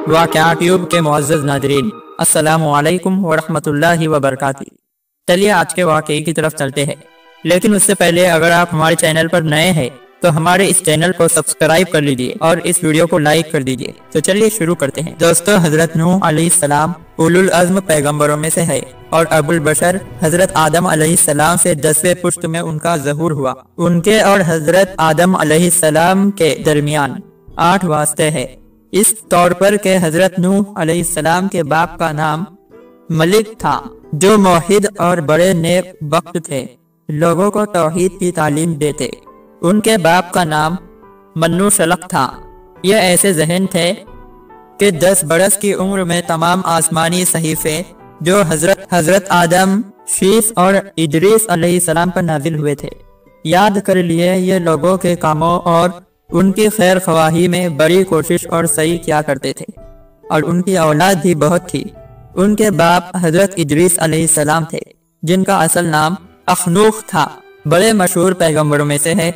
واقعہ ٹیوب کے معزز ناظرین، السلام علیکم ورحمۃ اللہ وبرکاتہ۔ چلیے آج کے واقعے کی طرف چلتے ہیں، لیکن اس سے پہلے اگر آپ ہمارے چینل پر نئے ہیں تو ہمارے اس چینل کو سبسکرائب کر لیجئے اور اس ویڈیو کو لائک کر دیجئے۔ تو چلیے شروع کرتے ہیں۔ دوستو، حضرت نوح علیہ السلام اولو العزم پیغمبروں میں سے ہے اور ابو البشر حضرت آدم علیہ السلام سے 10ویں پشت میں ان کا ظہور ہوا۔ ان کے اور حضرت آدم علیہ السلام کے درمیان 8 واسطے ہیں، اس طور پر کہ حضرت نوح علیہ السلام کے باپ کا نام ملک تھا جو موحد اور بڑے نیک بخت تھے، لوگوں کو توحید کی تعلیم دیتے۔ ان کے باپ کا نام منو شلق تھا۔ یہ ایسے ذہن تھے کہ 10 برس کی عمر میں تمام آسمانی صحیفے جو حضرت آدم، شیث اور ادریس علیہ السلام پر نازل ہوئے تھے یاد کر لیے۔ یہ لوگوں کے کاموں اور ان کی خیر خواہی میں بڑی کوشش اور سعی کیا کرتے تھے، اور ان کی اولاد بھی بہت تھی۔ ان کے باپ حضرت ادریس علیہ السلام تھے جن کا اصل نام اخنوخ تھا، بڑے مشہور پیغمبروں میں سے ہے۔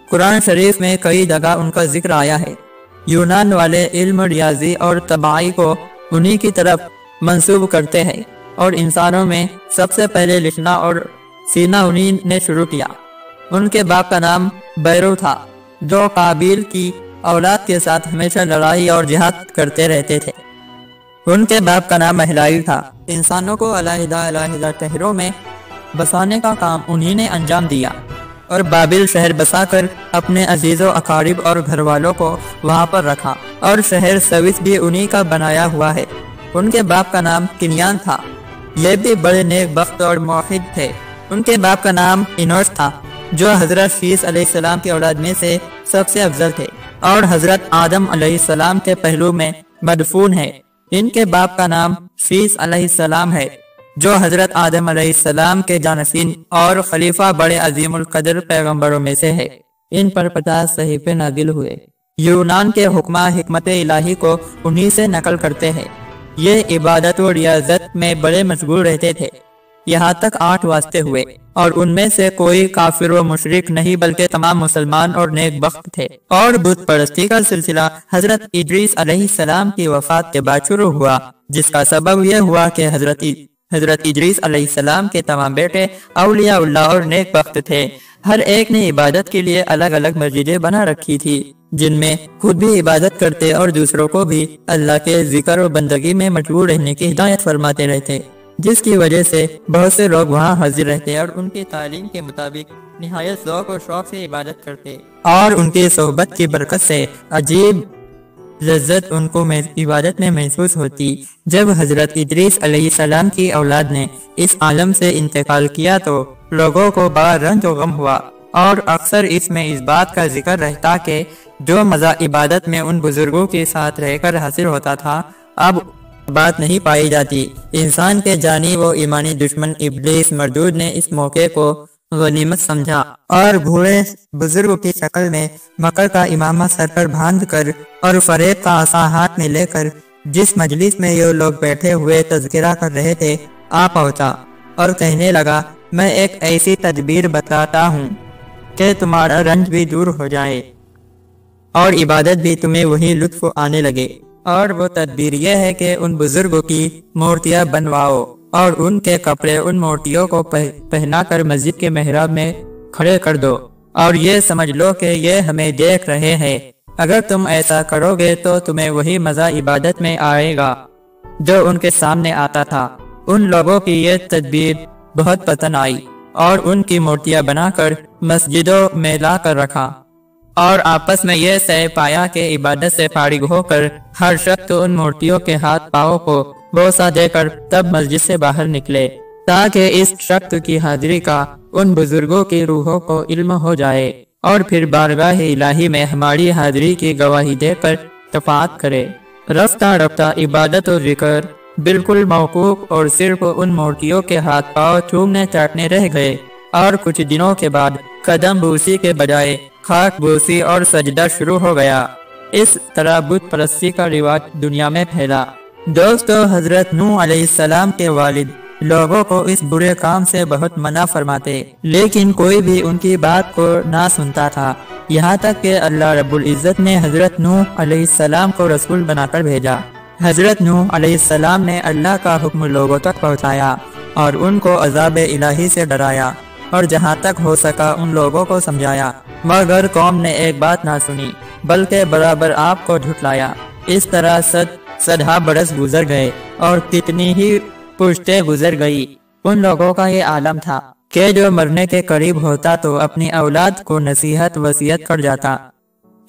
قرآن شریف میں کئی جگہ ان کا ذکر آیا ہے۔ یونان والے علم ریاضی اور طباعی کو انہی کی طرف منسوب کرتے ہیں، اور انسانوں میں سب سے پہلے لکھنا اور سینا انہی نے شروع کیا۔ ان کے باپ کا نام بیرو تھا جو قابیل کی اولاد کے ساتھ ہمیشہ لڑائی اور جہاد کرتے رہتے تھے۔ ان کے باپ کا نام اہلائی تھا۔ انسانوں کو علیحدہ علیحدہ شہروں میں بسانے کا کام انہی نے انجام دیا اور بابل شہر بسا کر اپنے عزیز و اقارب اور گھر والوں کو وہاں پر رکھا، اور شہر سویس بھی انہی کا بنایا ہوا ہے۔ ان کے باپ کا نام کنیان تھا، یہ بھی بڑے نیک بخت اور موحد تھے۔ ان کے باپ کا نام انوش تھا جو حضرت شیث علیہ السلام کی اولاد میں سے سب سے افضل تھے اور حضرت آدم علیہ السلام کے پہلو میں مدفون ہے۔ ان کے باپ کا نام شیث علیہ السلام ہے جو حضرت آدم علیہ السلام کے جانشین اور خلیفہ بڑے عظیم القدر پیغمبروں میں سے ہے۔ ان پر 50 صحیفے نازل ہوئے۔ یونان کے حکماء حکمت الہی کو انہی سے نقل کرتے ہیں۔ یہ عبادت و ریاضت میں بڑے مشغول رہتے تھے، یہاں تک 8 واسطے ہوئے، اور ان میں سے کوئی کافر و مشرک نہیں بلکہ تمام مسلمان اور نیک بخت تھے۔ اور بت پرستی کا سلسلہ حضرت ادریس علیہ السلام کی وفات کے بعد شروع ہوا، جس کا سبب یہ ہوا کہ حضرت ادریس علیہ السلام کے تمام بیٹے اولیاء اللہ اور نیک بخت تھے۔ ہر ایک نے عبادت کے لیے الگ الگ مسجدیں بنا رکھی تھی، جن میں خود بھی عبادت کرتے اور دوسروں کو بھی اللہ کے ذکر و بندگی میں مشغول رہنے کی ہدایت فرماتے رہتے، جس کی وجہ سے بہت سے لوگ وہاں حاضر رہتے اور ان کی تعلیم کے مطابق نہایت ذوق و شوق سے عبادت کرتے، اور ان کی صحبت کی برکت سے عجیب لذت ان کو عبادت میں محسوس ہوتی۔ جب حضرت ادریس علیہ السلام کی اولاد نے اس عالم سے انتقال کیا تو لوگوں کو بڑا رنج و غم ہوا، اور اکثر اس میں اس بات کا ذکر رہتا کہ جو مزہ عبادت میں ان بزرگوں کے ساتھ رہ کر حاصل ہوتا تھا اب بات نہیں پائی جاتی۔ انسان کے جانی و ایمانی دشمن ابلیس مردود نے اس موقع کو غنیمت سمجھا اور بوڑھے بزرگ کی شکل میں مکر کا امامہ سر پر باندھ کر اور فریب کا عصا ہاتھ میں لے کر جس مجلس میں یہ لوگ بیٹھے ہوئے تذکرہ کر رہے تھے آ پہنچا، اور کہنے لگا، میں ایک ایسی تدبیر بتاتا ہوں کہ تمہارا رنج بھی دور ہو جائے اور عبادت بھی تمہیں وہی لطف آنے لگے۔ اور وہ تدبیر یہ ہے کہ ان بزرگوں کی مورتیاں بنواؤ اور ان کے کپڑے ان مورتیوں کو پہنا کر مسجد کے محراب میں کھڑے کر دو، اور یہ سمجھ لو کہ یہ ہمیں دیکھ رہے ہیں۔ اگر تم ایسا کرو گے تو تمہیں وہی مزہ عبادت میں آئے گا جو ان کے سامنے آتا تھا۔ ان لوگوں کی یہ تدبیر بہت پسند آئی اور ان کی مورتیاں بنا کر مسجدوں میں لا کر رکھا، اور آپس میں یہ طے پایا کہ عبادت سے فارغ ہو کر ہر شخص ان مورتیوں کے ہاتھ پاؤں کو بوسہ دے کر تب مسجد سے باہر نکلے، تاکہ اس شخص کی حاضری کا ان بزرگوں کی روحوں کو علم ہو جائے، اور پھر بارگاہ الہی میں ہماری حاضری کی گواہی دے کر شفاعت کرے۔ رفتہ رفتہ عبادت و ذکر بالکل موقوف اور صرف ان مورتیوں کے ہاتھ پاؤں چومنے چاٹنے رہ گئے، اور کچھ دنوں کے بعد قدم بوسی کے بجائے خاک بوسی اور سجدہ شروع ہو گیا۔ اس طرح بت پرستی کا رواج دنیا میں پھیلا۔ دوستو، حضرت نوح علیہ السلام کے والد لوگوں کو اس برے کام سے بہت منع فرماتے، لیکن کوئی بھی ان کی بات کو نہ سنتا تھا، یہاں تک کہ اللہ رب العزت نے حضرت نوح علیہ السلام کو رسول بنا کر بھیجا۔ حضرت نوح علیہ السلام نے اللہ کا حکم لوگوں تک پہنچایا اور ان کو عذاب الہی سے ڈرایا اور جہاں تک ہو سکا ان لوگوں کو سمجھایا، مگر قوم نے ایک بات نہ سنی بلکہ برابر آپ کو جھٹلایا۔ اس طرح سدہ برس گزر گئے اور کتنی ہی پشتیں گزر گئی۔ ان لوگوں کا یہ عالم تھا کہ جو مرنے کے قریب ہوتا تو اپنی اولاد کو نصیحت وصیت کر جاتا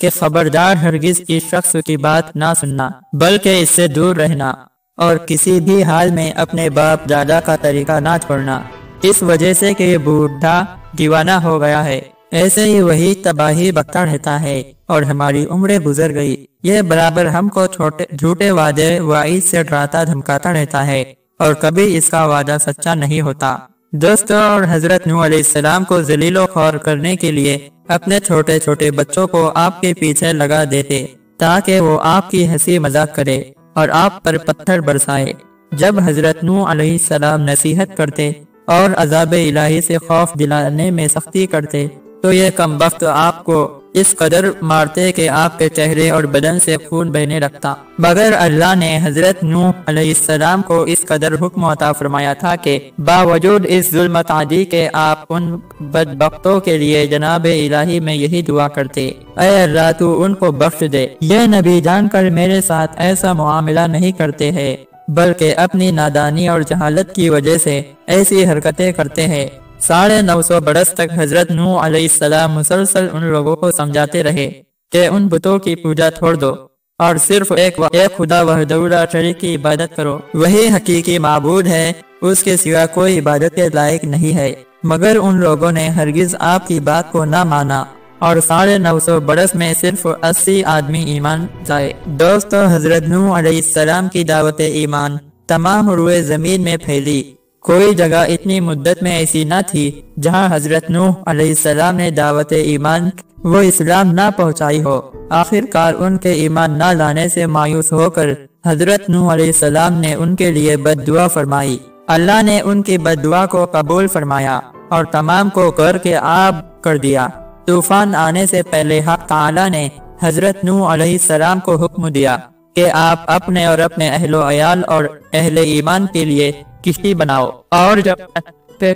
کہ خبردار ہرگز اس شخص کی بات نہ سننا بلکہ اس سے دور رہنا، اور کسی بھی حال میں اپنے باپ دادا کا طریقہ نہ چھوڑنا، اس وجہ سے کہ یہ بوڑھا دیوانہ ہو گیا ہے۔ ایسے ہی وہی تباہی بکتا رہتا ہے اور ہماری عمریں گزر گئی، یہ برابر ہم کو جھوٹے وعدے وعید سے ڈراتا دھمکاتا رہتا ہے اور کبھی اس کا وعدہ سچا نہیں ہوتا۔ دوستوں، اور حضرت نوح علیہ السلام کو ذلیل و خوار کرنے کے لیے اپنے چھوٹے چھوٹے بچوں کو آپ کے پیچھے لگا دیتے تاکہ وہ آپ کی ہنسی مذاق کرے اور آپ پر پتھر برسائے۔ جب حضرت نوح علیہ السلام نصیحت کرتے اور عذاب الہی سے خوف دلانے میں سختی کرتے تو یہ کم بخت آپ کو اس قدر مارتے کہ آپ کے چہرے اور بدن سے خون بہنے لگتا، مگر اللہ نے حضرت نوح علیہ السلام کو اس قدر حکم عطا فرمایا تھا کہ باوجود اس ظلم تعدی کے آپ ان بدبختوں کے لیے جناب الہی میں یہی دعا کرتے، اے اللہ تو ان کو بخش دے، یہ نبی جان کر میرے ساتھ ایسا معاملہ نہیں کرتے ہیں بلکہ اپنی نادانی اور جہالت کی وجہ سے ایسی حرکتیں کرتے ہیں۔ 950 برس تک حضرت نوح علیہ السلام مسلسل ان لوگوں کو سمجھاتے رہے کہ ان بتوں کی پوجا چھوڑ دو اور صرف ایک خدا وحدہ لا شریک کی عبادت کرو، وہی حقیقی معبود ہے، اس کے سوا کوئی عبادت کے لائق نہیں ہے، مگر ان لوگوں نے ہرگز آپ کی بات کو نہ مانا اور 950 برس میں صرف 80 آدمی ایمان لائے۔ دوستو، حضرت نوح علیہ السلام کی دعوت ایمان تمام روئے زمین میں پھیلی، کوئی جگہ اتنی مدت میں ایسی نہ تھی جہاں حضرت نوح علیہ السلام نے دعوت ایمان و اسلام نہ پہنچائی ہو۔ آخر کار ان کے ایمان نہ لانے سے مایوس ہو کر حضرت نوح علیہ السلام نے ان کے لیے بد دعا فرمائی۔ اللہ نے ان کی بد دعا کو قبول فرمایا اور تمام کو کر کے آب کر دیا۔ طوفان آنے سے پہلے حق تعالی نے حضرت نوح علیہ السلام کو حکم دیا کہ آپ اپنے اور اپنے اہل و عیال اور اہل ایمان کے لیے کشتی بناؤ، اور جب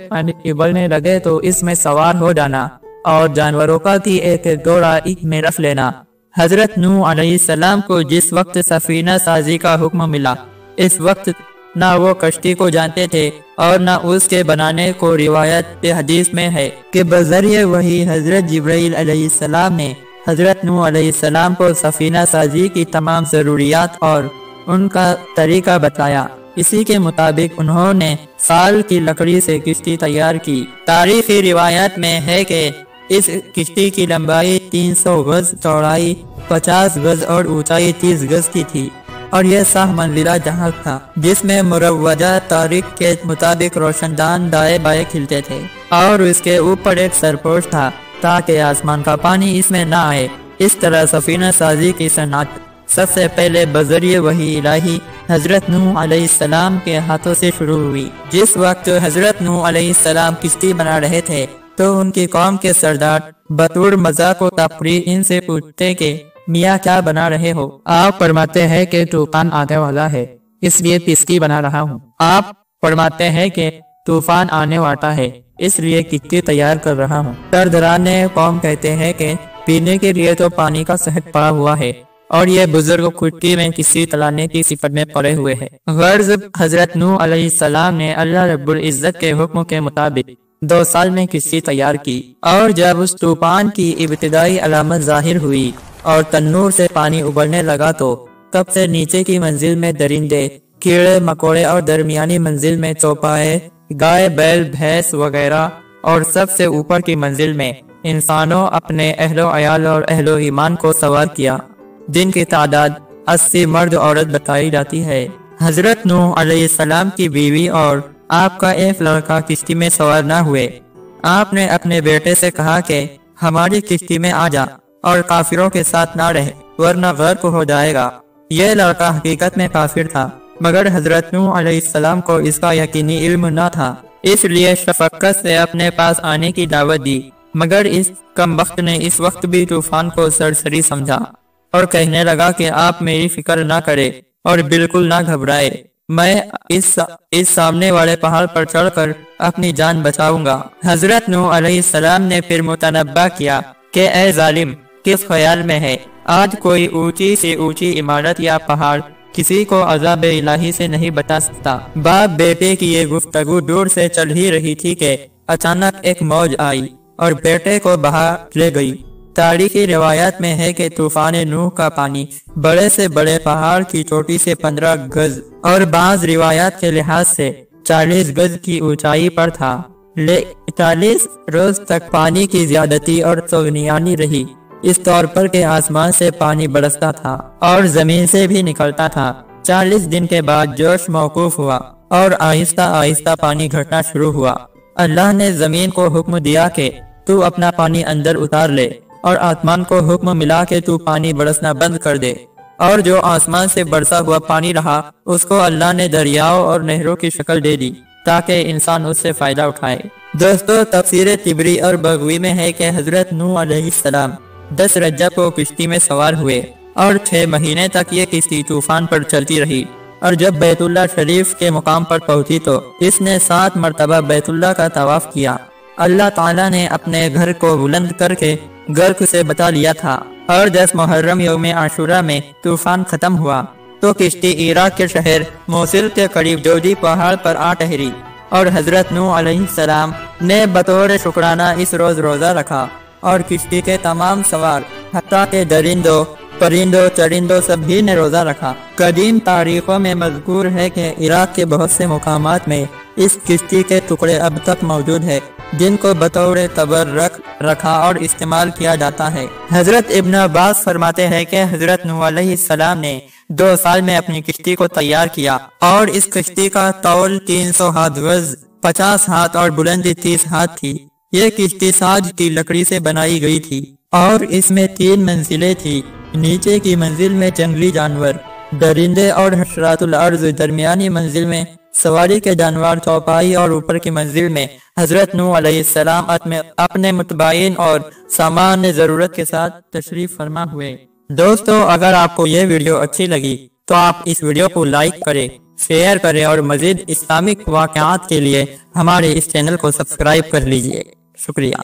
پانی ابلنے لگے تو اس میں سوار ہو جانا اور جانوروں کا کی ایک گوڑا ایک میں رکھ لینا۔ حضرت نوح علیہ السلام کو جس وقت سفینہ سازی کا حکم ملا، اس وقت نہ وہ کشتی کو جانتے تھے اور نہ اس کے بنانے کو۔ روایت حدیث میں ہے کہ بذریعہ وہی حضرت جبرائیل علیہ السلام نے حضرت نوح علیہ السلام کو سفینہ سازی کی تمام ضروریات اور ان کا طریقہ بتایا۔ اسی کے مطابق انہوں نے سال کی لکڑی سے کشتی تیار کی۔ تاریخی روایات میں ہے کہ اس کشتی کی لمبائی 300 گز، چوڑائی 50 گز اور اونچائی 30 گز کی تھی، اور یہ 7 منزلہ جہاز تھا جس میں مروجہ تاریخ کے مطابق روشن دان دائیں بائیں کھلتے تھے، اور اس کے اوپر ایک سرپوش تھا تاکہ آسمان کا پانی اس میں نہ آئے۔ اس طرح سفینہ سازی کی صنعت سب سے پہلے بذریعہ وحی الہی حضرت نوح علیہ السلام کے ہاتھوں سے شروع ہوئی۔ جس وقت حضرت نوح علیہ السلام کشتی بنا رہے تھے تو ان کی قوم کے سردار بطور مذاق و تفریح ان سے پوچھتے کہ میاں کیا بنا رہے ہو؟ آپ فرماتے ہیں کہ طوفان آنے والا ہے، اس لیے کشتی بنا رہا ہوں۔ آپ فرماتے ہیں کہ طوفان آنے والا ہے، اس لیے کشتی تیار کر رہا ہوں۔ سرداران قوم کہتے ہیں کہ پینے کے لیے تو پانی کا صحت پڑا ہوا ہے اور یہ بزرگ کشتی میں کسی چلانے کی صفت میں پڑے ہوئے ہیں۔ غرض حضرت نوح علیہ السلام نے اللہ رب العزت کے حکم کے مطابق 2 سال میں کشتی تیار کی، اور جب اس طوفان کی ابتدائی علامت ظاہر ہوئی اور تنور سے پانی ابلنے لگا تو تب سے نیچے کی منزل میں درندے، کیڑے مکوڑے اور درمیانی منزل میں چوپائے، گائے بیل بھینس وغیرہ، اور سب سے اوپر کی منزل میں انسانوں اپنے اہل و عیال اور اہل و ایمان کو سوار کیا، جن کی تعداد 80 مرد عورت بتائی جاتی ہے۔ حضرت نوح علیہ السلام کی بیوی اور آپ کا ایک لڑکا کشتی میں سوار نہ ہوئے۔ آپ نے اپنے بیٹے سے کہا کہ ہماری کشتی میں آ جا اور کافروں کے ساتھ نہ رہے ورنہ غرق ہو جائے گا۔ یہ لڑکا حقیقت میں کافر تھا، مگر حضرت نوح علیہ السلام کو اس کا یقینی علم نہ تھا، اس لیے شفقت سے اپنے پاس آنے کی دعوت دی، مگر اس کم وقت نے اس وقت بھی طوفان کو سرسری سمجھا اور کہنے لگا کہ آپ میری فکر نہ کرے، اور بالکل نہ گھبرائے، میں اس سامنے والے پہاڑ پر چڑھ کر اپنی جان بچاؤں گا۔ حضرت نوح علیہ السلام نے پھر متنبہ کیا کہ اے ظالم، کس خیال میں ہے؟ آج کوئی اونچی سے اونچی عمارت یا پہاڑ کسی کو عذاب الہی سے نہیں بچا سکتا۔ باپ بیٹے کی یہ گفتگو دور سے چل ہی رہی تھی کہ اچانک ایک موج آئی اور بیٹے کو بہا لے گئی۔ تاریخی روایات میں ہے کہ طوفان نوح کا پانی بڑے سے بڑے پہاڑ کی چوٹی سے 15 گز اور بعض روایات کے لحاظ سے 40 گز کی اونچائی پر تھا۔ 40 روز تک پانی کی زیادتی اور طغیانی رہی، اس طور پر کہ آسمان سے پانی برستا تھا اور زمین سے بھی نکلتا تھا۔ 40 دن کے بعد جوش موقوف ہوا اور آہستہ آہستہ پانی گھٹنا شروع ہوا۔ اللہ نے زمین کو حکم دیا کہ تو اپنا پانی اندر اتار لے، اور آسمان کو حکم ملا کہ تو پانی برسنا بند کر دے، اور جو آسمان سے برسا ہوا پانی رہا اس کو اللہ نے دریاؤں اور نہروں کی شکل دے دی تاکہ انسان اس سے فائدہ اٹھائے۔ دوستو، تفسیر طبری اور بغوی میں ہے کہ حضرت نوح علیہ السلام 10 رجب کو کشتی میں سوار ہوئے اور 6 مہینے تک یہ کشتی طوفان پر چلتی رہی، اور جب بیت اللہ شریف کے مقام پر پہنچی تو اس نے 7 مرتبہ بیت اللہ کا طواف کیا۔ اللہ تعالیٰ نے اپنے گھر کو بلند کر کے غرق سے بچا لیا تھا، اور 10 محرم یوم عاشورہ میں طوفان ختم ہوا تو کشتی عراق کے شہر موصل کے قریب جودی پہاڑ پر آ ٹھہری، اور حضرت نوح علیہ السلام نے بطور شکرانہ اس روز روزہ رکھا، اور کشتی کے تمام سوار حتیٰ کہ درندوں، پرندوں، چرندوں سبھی نے روزہ رکھا۔ قدیم تاریخوں میں مذکور ہے کہ عراق کے بہت سے مقامات میں اس کشتی کے ٹکڑے اب تک موجود ہیں جن کو بطور تبرک رکھا اور استعمال کیا جاتا ہے۔ حضرت ابن عباس فرماتے ہیں کہ حضرت نوح علیہ السلام نے 2 سال میں اپنی کشتی کو تیار کیا، اور اس کشتی کا طول 300 ہاتھ، وزن 50 ہاتھ اور بلندی 30 ہاتھ تھی۔ یہ کشتی ساج کی لکڑی سے بنائی گئی تھی اور اس میں 3 منزلیں تھی۔ نیچے کی منزل میں جنگلی جانور، درندے اور حشرات الارض، درمیانی منزل میں سواری کے جانور، چوپائی، اور اوپر کی منزل میں حضرت نوح علیہ السلام اپنے متبعین اور سامان ضرورت کے ساتھ تشریف فرما ہوئے۔ دوستو، اگر آپ کو یہ ویڈیو اچھی لگی تو آپ اس ویڈیو کو لائک کریں، شیئر کریں، اور مزید اسلامک واقعات کے لیے ہمارے اس چینل کو سبسکرائب کر لیجئے۔ شکریہ۔